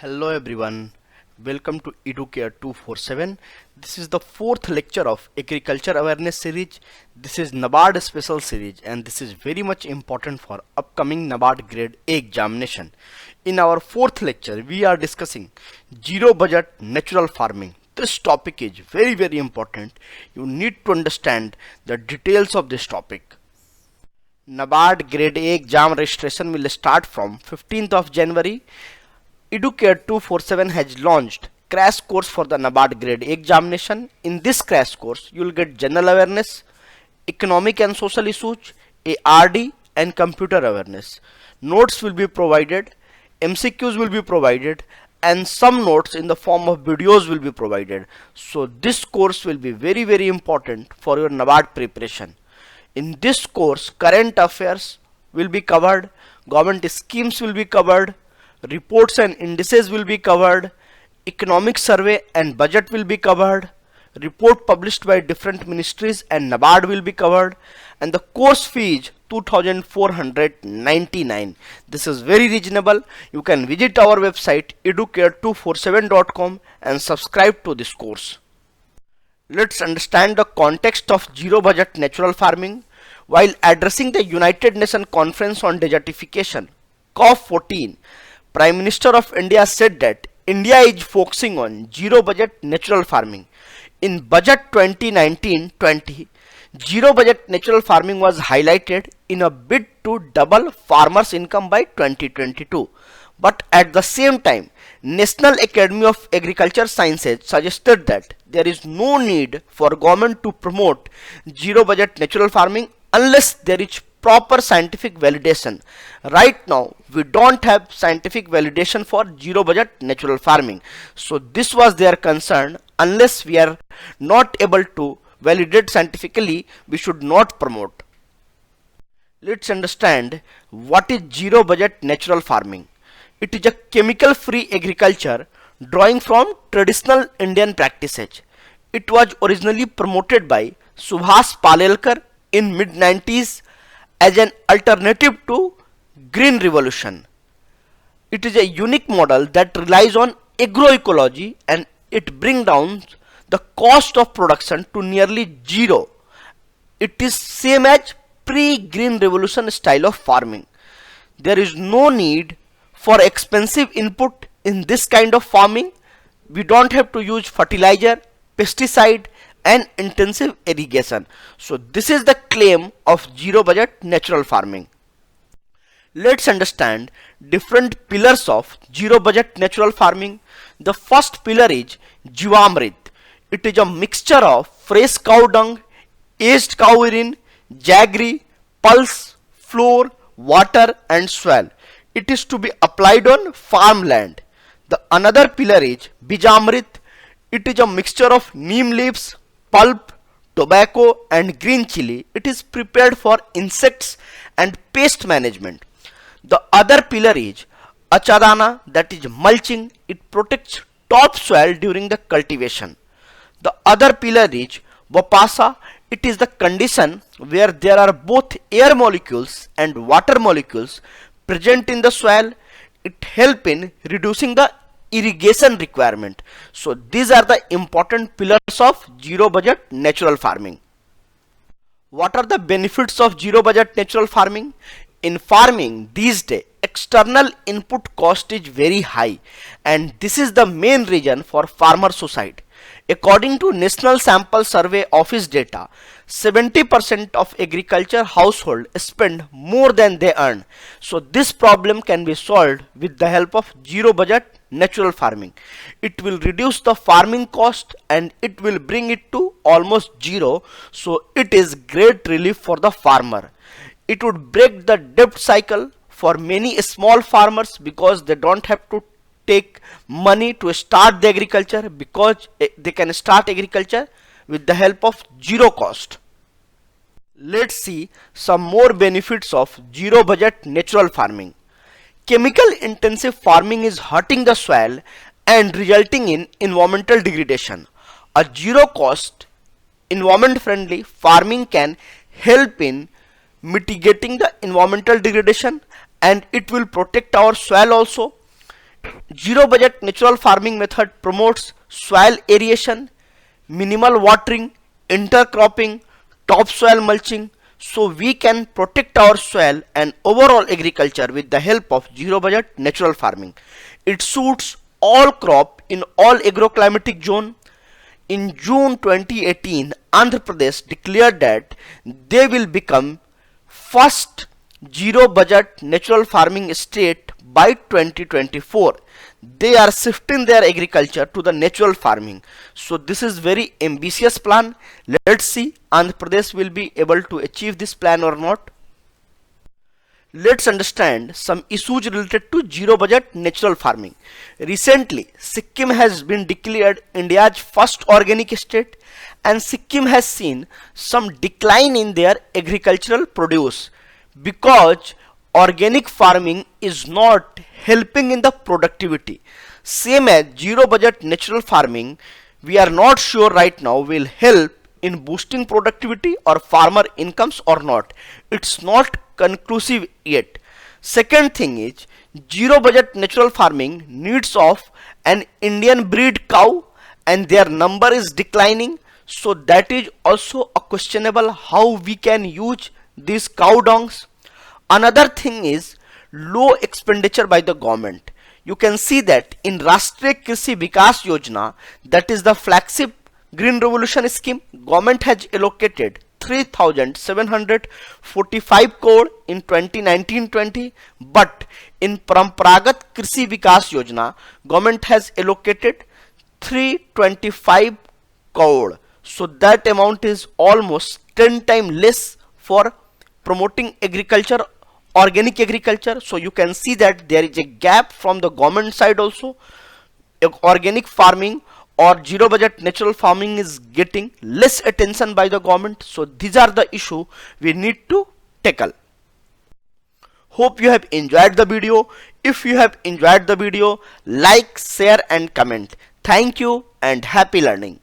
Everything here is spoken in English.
Hello everyone, welcome to EduCare 247. This is the fourth lecture of Agriculture Awareness series. This is NABARD special series and this is very much important for upcoming NABARD Grade-A examination. In our fourth lecture, we are discussing zero budget natural farming. This topic is very important. You need to understand the details of this topic. NABARD Grade-A exam registration will start from 15th of January. EduCare 247 has launched crash course for the NABARD Grade-A examination. In this crash course, you will get general awareness, economic and social issues, ARD and computer awareness. Notes will be provided, MCQs will be provided, and some notes in the form of videos will be provided. So this course will be very important for your NABARD preparation. In this course, current affairs will be covered, government schemes will be covered, reports and indices will be covered, economic survey and budget will be covered, report published by different ministries and NABARD will be covered, and the course fee is 2499. This is very reasonable. You can visit our website educare247.com and subscribe to this course. Let's understand the context of zero budget natural farming. While addressing the United Nations Conference on Desertification, COP14, Prime Minister of India said that India is focusing on zero budget natural farming. In Budget 2019-20, zero budget natural farming was highlighted in a bid to double farmers' income by 2022. But at the same time, National Academy of Agriculture Sciences suggested that there is no need for government to promote zero budget natural farming unless there is proper scientific validation. Right now we don't have scientific validation for zero budget natural farming, so this was their concern. Unless we are not able to validate scientifically, we should not promote. Let's understand what is zero budget natural farming. It is a chemical free agriculture drawing from traditional Indian practices. It was originally promoted by Subhas Palelkar in mid-90s as an alternative to Green Revolution. It is a unique model that relies on agroecology and it brings down the cost of production to nearly zero. It is same as pre-Green Revolution style of farming. There is no need for expensive input in this kind of farming. We don't have to use fertilizer, pesticide and intensive irrigation. So this is the claim of zero budget natural farming. Let's understand different pillars of zero budget natural farming. The first pillar is Jivamrit. It is a mixture of fresh cow dung, aged cow urine, jaggery, pulse, flour, water and soil. It is to be applied on farmland. The another pillar is Bijamrit. It is a mixture of neem leaves, pulp, tobacco and green chili. It is prepared for insects and pest management. The other pillar is Achadana, that is mulching. It protects topsoil during the cultivation. The other pillar is Vapasa. It is the condition where there are both air molecules and water molecules present in the soil. It helps in reducing the irrigation requirement. So these are the important pillars of zero budget natural farming. What are the benefits of zero budget natural farming? In farming these days, external input cost is very high and this is the main reason for farmer suicide. According to National Sample Survey Office data, 70% of agriculture households spend more than they earn. So this problem can be solved with the help of zero budget natural farming. It will reduce the farming cost and it will bring it to almost zero. So it is great relief for the farmer. It would break the debt cycle for many small farmers because they don't have to take money to start the agriculture, because they can start agriculture with the help of zero cost. Let's see some more benefits of zero budget natural farming. Chemical intensive farming is hurting the soil and resulting in environmental degradation. A zero cost, environment friendly farming can help in mitigating the environmental degradation and it will protect our soil also. Zero budget natural farming method promotes soil aeration, minimal watering, intercropping, topsoil mulching, so we can protect our soil and overall agriculture with the help of zero budget natural farming. It suits all crop in all agroclimatic zone. In June 2018, Andhra Pradesh declared that they will become first zero budget natural farming state by 2024. They are shifting their agriculture to the natural farming. So this is very ambitious plan. Let's see Andhra Pradesh will be able to achieve this plan or not. Let's understand some issues related to zero budget natural farming. Recently, Sikkim has been declared India's first organic state, and Sikkim has seen some decline in their agricultural produce because organic farming is not helping in the productivity. Same as zero budget natural farming, we are not sure right now will help in boosting productivity or farmer incomes or not. It's not conclusive yet. Second thing is, zero budget natural farming needs of an Indian breed cow and their number is declining, so that is also a questionable how we can use these cow dongs. Another thing is low expenditure by the government. You can see that in Rashtriya Krishi Vikas Yojana, that is the flagship Green Revolution scheme, government has allocated 3,745 crore in 2019-20, but in Parampragat Krishi Vikas Yojana, government has allocated 325 crore. So that amount is almost 10 times less for promoting agriculture, organic agriculture. So you can see that there is a gap from the government side also. Organic farming or zero budget natural farming is getting less attention by the government. So these are the issue we need to tackle. Hope you have enjoyed the video. If you have enjoyed the video, like, share and comment. Thank you and happy learning.